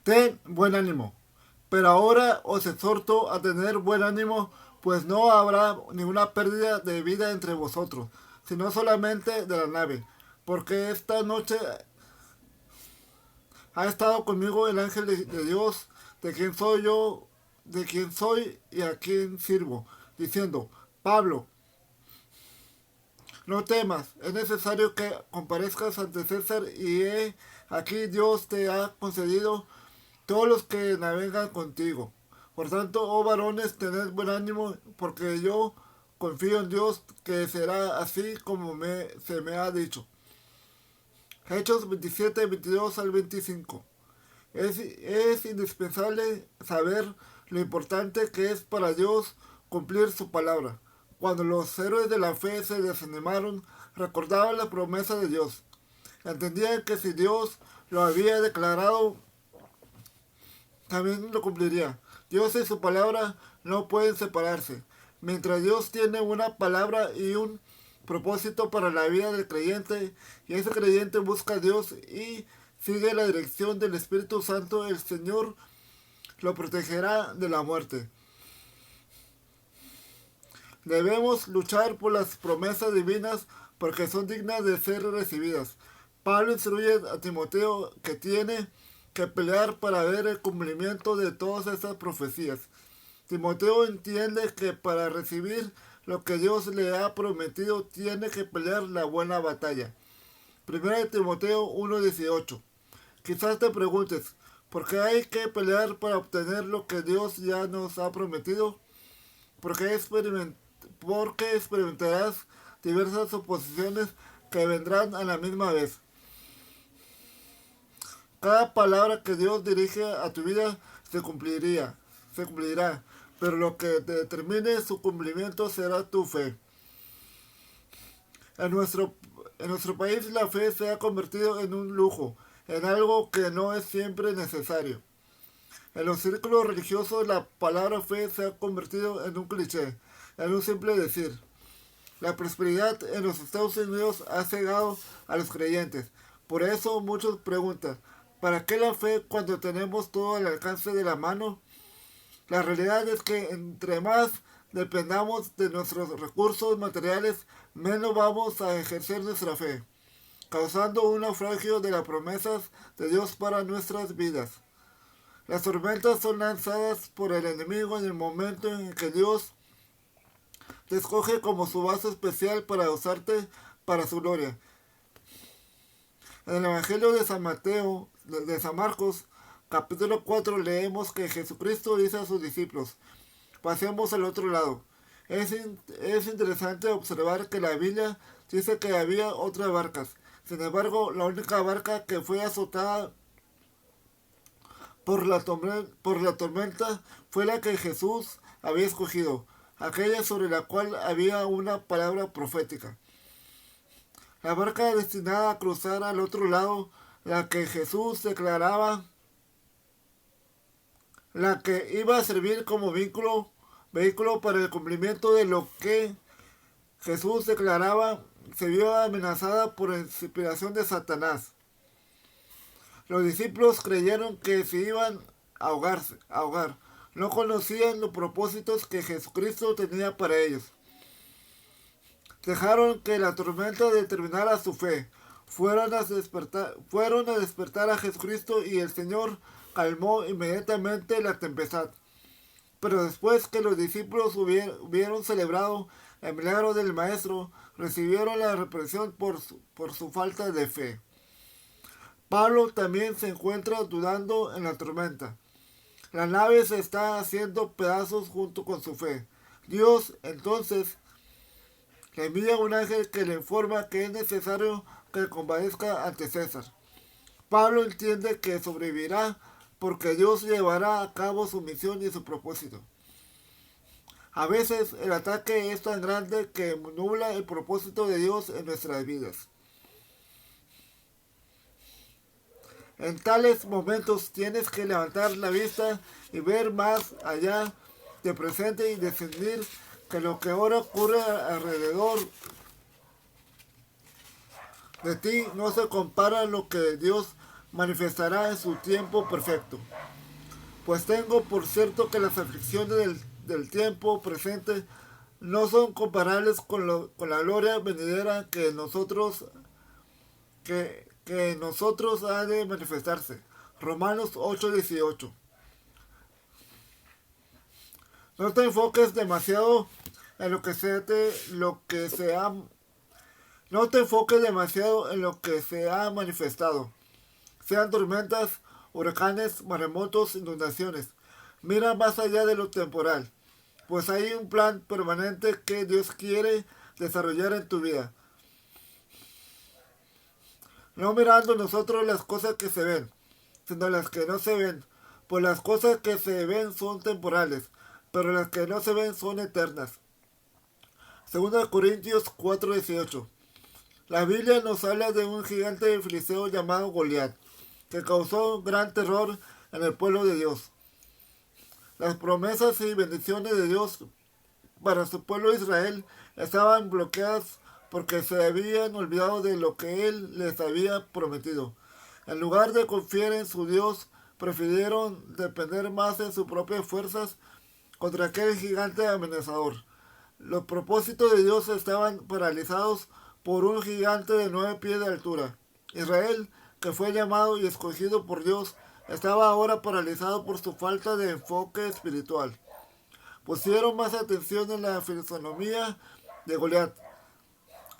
Ten buen ánimo. Pero ahora os exhorto a tener buen ánimo, pues no habrá ninguna pérdida de vida entre vosotros, sino solamente de la nave. Porque esta noche ha estado conmigo el ángel de Dios, de quien soy yo, de quien soy y a quien sirvo, diciendo, Pablo, no temas, es necesario que comparezcas ante César y aquí Dios te ha concedido todos los que navegan contigo. Por tanto, oh varones, tened buen ánimo, porque yo confío en Dios que será así como se me ha dicho. Hechos 27, 22 al 25. Es indispensable saber lo importante que es para Dios cumplir su palabra. Cuando los héroes de la fe se desanimaron, recordaban la promesa de Dios. Entendían que si Dios lo había declarado, también lo cumpliría. Dios y su palabra no pueden separarse. Mientras Dios tiene una palabra y un propósito para la vida del creyente, y ese creyente busca a Dios y sigue la dirección del Espíritu Santo, el Señor lo protegerá de la muerte. Debemos luchar por las promesas divinas porque son dignas de ser recibidas. Pablo instruye a Timoteo que tiene que pelear para ver el cumplimiento de todas estas profecías. Timoteo entiende que para recibir lo que Dios le ha prometido tiene que pelear la buena batalla. 1 Timoteo 1:18. Quizás te preguntes, ¿por qué hay que pelear para obtener lo que Dios ya nos ha prometido? Porque, porque experimentarás diversas oposiciones que vendrán a la misma vez. Cada palabra que Dios dirige a tu vida se cumplirá, pero lo que determine su cumplimiento será tu fe. En nuestro, en nuestro país la fe se ha convertido en un lujo, en algo que no es siempre necesario. En los círculos religiosos la palabra fe se ha convertido en un cliché, en un simple decir. La prosperidad en los Estados Unidos ha cegado a los creyentes. Por eso muchos preguntan, ¿para qué la fe cuando tenemos todo al alcance de la mano? La realidad es que entre más dependamos de nuestros recursos materiales, menos vamos a ejercer nuestra fe, causando un naufragio de las promesas de Dios para nuestras vidas. Las tormentas son lanzadas por el enemigo en el momento en que Dios te escoge como su vaso especial para usarte para su gloria. En el Evangelio de San Mateo, de San Marcos, capítulo 4, leemos que Jesucristo dice a sus discípulos, pasemos al otro lado. Es interesante observar que la Biblia dice que había otras barcas. Sin embargo, la única barca que fue azotada por la tormenta fue la que Jesús había escogido, aquella sobre la cual había una palabra profética. La barca destinada a cruzar al otro lado, la que Jesús declaraba, la que iba a servir como vehículo para el cumplimiento de lo que Jesús declaraba, se vio amenazada por la inspiración de Satanás. Los discípulos creyeron que se iban a ahogar. No conocían los propósitos que Jesucristo tenía para ellos. Dejaron que la tormenta determinara su fe. Fueron a despertar a Jesucristo y el Señor calmó inmediatamente la tempestad. Pero después que los discípulos hubieron celebrado el milagro del Maestro, recibieron la represión por su falta de fe. Pablo también se encuentra dudando en la tormenta. La nave se está haciendo pedazos junto con su fe. Dios entonces le envía un ángel que le informa que es necesario que compadezca ante César. Pablo entiende que sobrevivirá porque Dios llevará a cabo su misión y su propósito. A veces el ataque es tan grande que nubla el propósito de Dios en nuestras vidas. En tales momentos tienes que levantar la vista y ver más allá del presente y discernir que lo que ahora ocurre alrededor de ti no se compara a lo que Dios manifestará en su tiempo perfecto. Pues tengo por cierto que las aflicciones del tiempo presente no son comparables con la gloria venidera que en nosotros ha de manifestarse. Romanos 8:18. No te enfoques demasiado en no te enfoques demasiado en lo que se ha manifestado. Sean tormentas, huracanes, maremotos, inundaciones. Mira más allá de lo temporal, pues hay un plan permanente que Dios quiere desarrollar en tu vida. No mirando nosotros las cosas que se ven, sino las que no se ven, pues las cosas que se ven son temporales, pero las que no se ven son eternas. 2 Corintios 4:18. La Biblia nos habla de un gigante filisteo llamado Goliat, que causó gran terror en el pueblo de Dios. Las promesas y bendiciones de Dios para su pueblo Israel estaban bloqueadas porque se habían olvidado de lo que Él les había prometido. En lugar de confiar en su Dios, prefirieron depender más en sus propias fuerzas contra aquel gigante amenazador. Los propósitos de Dios estaban paralizados por un gigante de 9 pies de altura. Israel, que fue llamado y escogido por Dios, estaba ahora paralizado por su falta de enfoque espiritual. Pusieron más atención en la fisonomía de Goliat,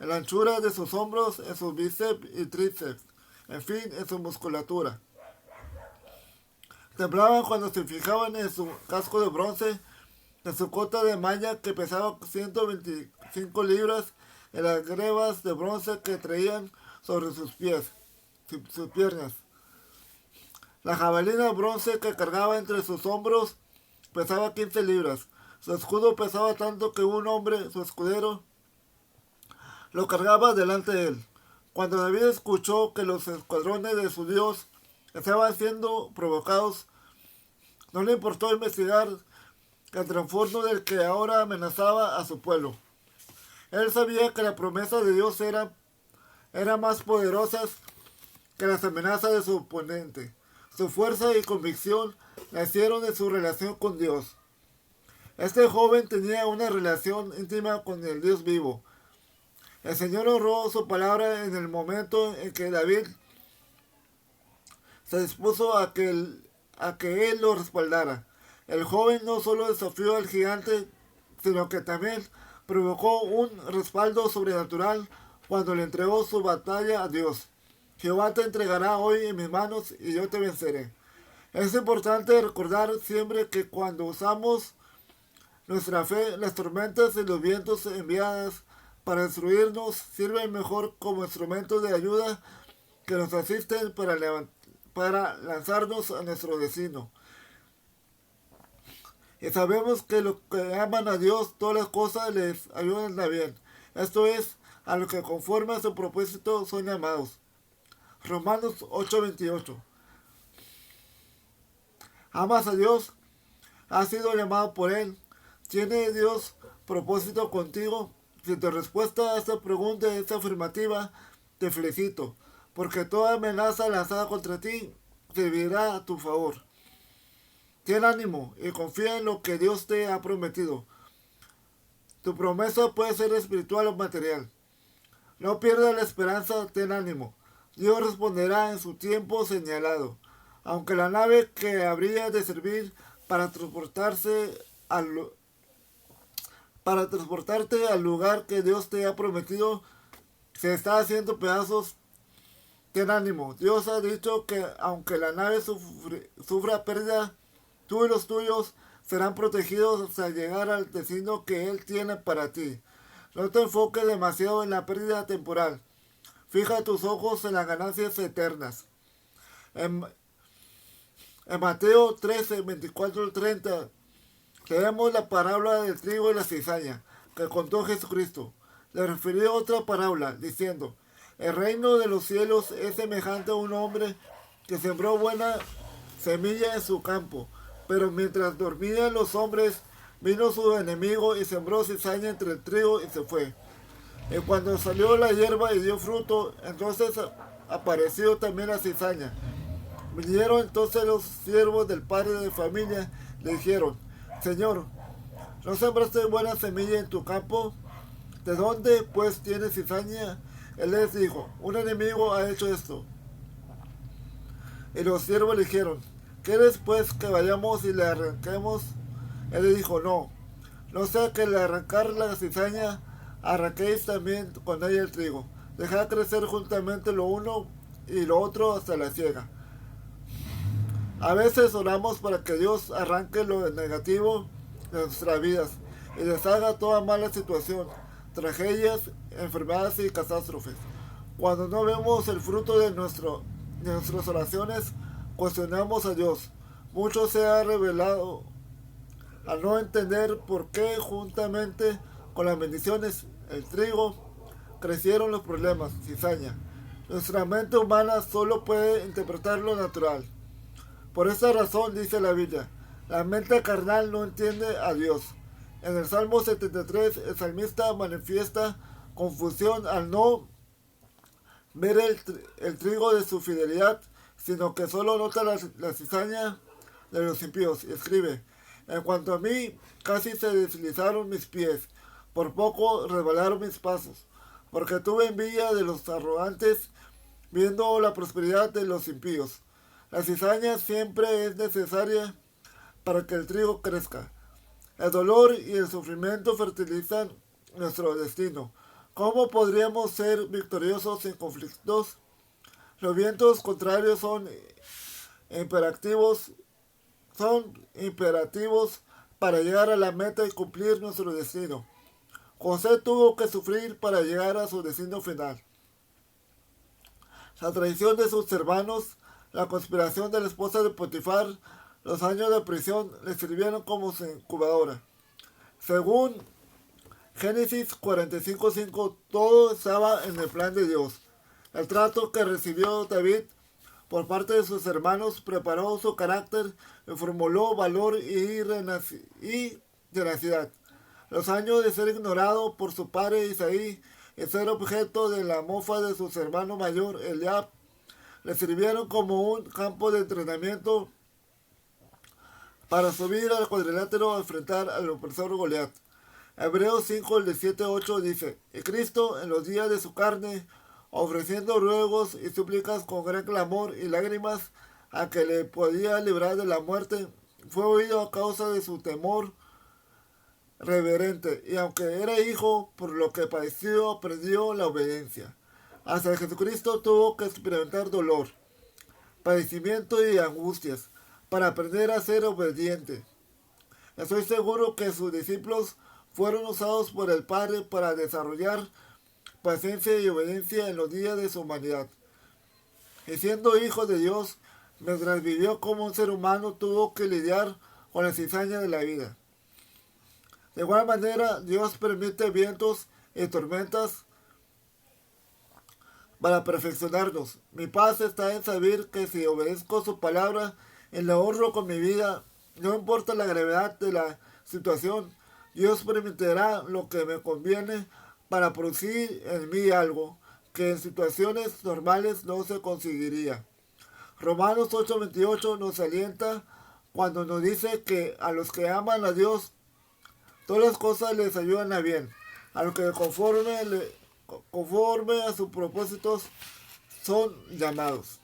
en la anchura de sus hombros, en sus bíceps y tríceps, en fin, en su musculatura. Temblaban cuando se fijaban en su casco de bronce, en su cota de malla que pesaba 125 libras, en las grebas de bronce que traían sobre sus piernas. La jabalina de bronce que cargaba entre sus hombros pesaba 15 libras. Su escudo pesaba tanto que un hombre, su escudero, lo cargaba delante de él. Cuando David escuchó que los escuadrones de su Dios estaban siendo provocados, no le importó investigar el trasfondo del que ahora amenazaba a su pueblo. Él sabía que las promesas de Dios eran más poderosas que las amenazas de su oponente. Su fuerza y convicción nacieron de su relación con Dios. Este joven tenía una relación íntima con el Dios vivo. El Señor honró su palabra en el momento en que David se dispuso a que él lo respaldara. El joven no solo desafió al gigante, sino que también provocó un respaldo sobrenatural cuando le entregó su batalla a Dios. Jehová te entregará hoy en mis manos y yo te venceré. Es importante recordar siempre que cuando usamos nuestra fe, las tormentas y los vientos enviadas para destruirnos sirven mejor como instrumentos de ayuda que nos asisten para lanzarnos a nuestro destino. Y sabemos que los que aman a Dios, todas las cosas les ayudan a bien. Esto es, a los que conforme a su propósito son llamados. Romanos 8:28. ¿Amas a Dios? ¿Has sido llamado por Él? ¿Tiene Dios propósito contigo? Si tu respuesta a esta pregunta es afirmativa, te felicito, porque toda amenaza lanzada contra ti servirá a tu favor. Ten ánimo y confía en lo que Dios te ha prometido. Tu promesa puede ser espiritual o material. No pierdas la esperanza, ten ánimo. Dios responderá en su tiempo señalado. Aunque la nave que habría de servir para transportarte al lugar que Dios te ha prometido se está haciendo pedazos, ten ánimo. Dios ha dicho que aunque la nave sufra pérdida, tú y los tuyos serán protegidos hasta llegar al destino que Él tiene para ti. No te enfoques demasiado en la pérdida temporal. Fija tus ojos en las ganancias eternas. En Mateo 13, 24-30, leemos la parábola del trigo y la cizaña que contó Jesucristo. Le refirió otra parábola, diciendo: el reino de los cielos es semejante a un hombre que sembró buena semilla en su campo. Pero mientras dormían los hombres, vino su enemigo y sembró cizaña entre el trigo y se fue. Y cuando salió la hierba y dio fruto, entonces apareció también la cizaña. Vinieron entonces los siervos del padre de familia, le dijeron: Señor, ¿no sembraste buena semilla en tu campo? ¿De dónde pues tienes cizaña? Él les dijo: un enemigo ha hecho esto. Y los siervos le dijeron: ¿quieres pues que vayamos y le arranquemos? Él le dijo: no, no sea que al arrancar la cizaña arranquéis también con ella el trigo. Dejad crecer juntamente lo uno y lo otro hasta la siega. A veces oramos para que Dios arranque lo negativo de nuestras vidas y deshaga toda mala situación, tragedias, enfermedades y catástrofes. Cuando no vemos el fruto de nuestras oraciones, cuestionamos a Dios. Mucho se ha revelado al no entender por qué juntamente con las bendiciones, el trigo, crecieron los problemas, cizaña. Nuestra mente humana solo puede interpretar lo natural. Por esta razón, dice la Biblia, la mente carnal no entiende a Dios. En el Salmo 73, el salmista manifiesta confusión al no ver el trigo de su fidelidad, sino que solo nota la cizaña de los impíos. Y escribe: en cuanto a mí, casi se deslizaron mis pies, por poco resbalaron mis pasos, porque tuve envidia de los arrogantes, viendo la prosperidad de los impíos. La cizaña siempre es necesaria para que el trigo crezca. El dolor y el sufrimiento fertilizan nuestro destino. ¿Cómo podríamos ser victoriosos en conflictos? Los vientos contrarios imperativos son imperativos para llegar a la meta y cumplir nuestro destino. José tuvo que sufrir para llegar a su destino final. La traición de sus hermanos, la conspiración de la esposa de Potifar, los años de prisión le sirvieron como su incubadora. Según Génesis 45:5, todo estaba en el plan de Dios. El trato que recibió David por parte de sus hermanos preparó su carácter y formuló valor y tenacidad. Los años de ser ignorado por su padre Isaí y ser objeto de la mofa de su hermano mayor Eliab le sirvieron como un campo de entrenamiento para subir al cuadrilátero a enfrentar al opresor Goliat. Hebreos 5, 7-8 dice: y Cristo, en los días de su carne, ofreciendo ruegos y súplicas con gran clamor y lágrimas a que le podía librar de la muerte, fue oído a causa de su temor reverente, y aunque era hijo, por lo que padeció, aprendió la obediencia. Hasta Jesucristo tuvo que experimentar dolor, padecimiento y angustias para aprender a ser obediente. Estoy seguro que sus discípulos fueron usados por el Padre para desarrollar paciencia y obediencia en los días de su humanidad. Y siendo hijo de Dios, mientras vivió como un ser humano, tuvo que lidiar con la cizaña de la vida. De igual manera, Dios permite vientos y tormentas para perfeccionarnos. Mi paz está en saber que si obedezco su palabra y la honro con mi vida, no importa la gravedad de la situación, Dios permitirá lo que me conviene para producir en mí algo que en situaciones normales no se conseguiría. Romanos 8:28 nos alienta cuando nos dice que a los que aman a Dios, todas las cosas les ayudan a bien, a los que conforme a sus propósitos son llamados.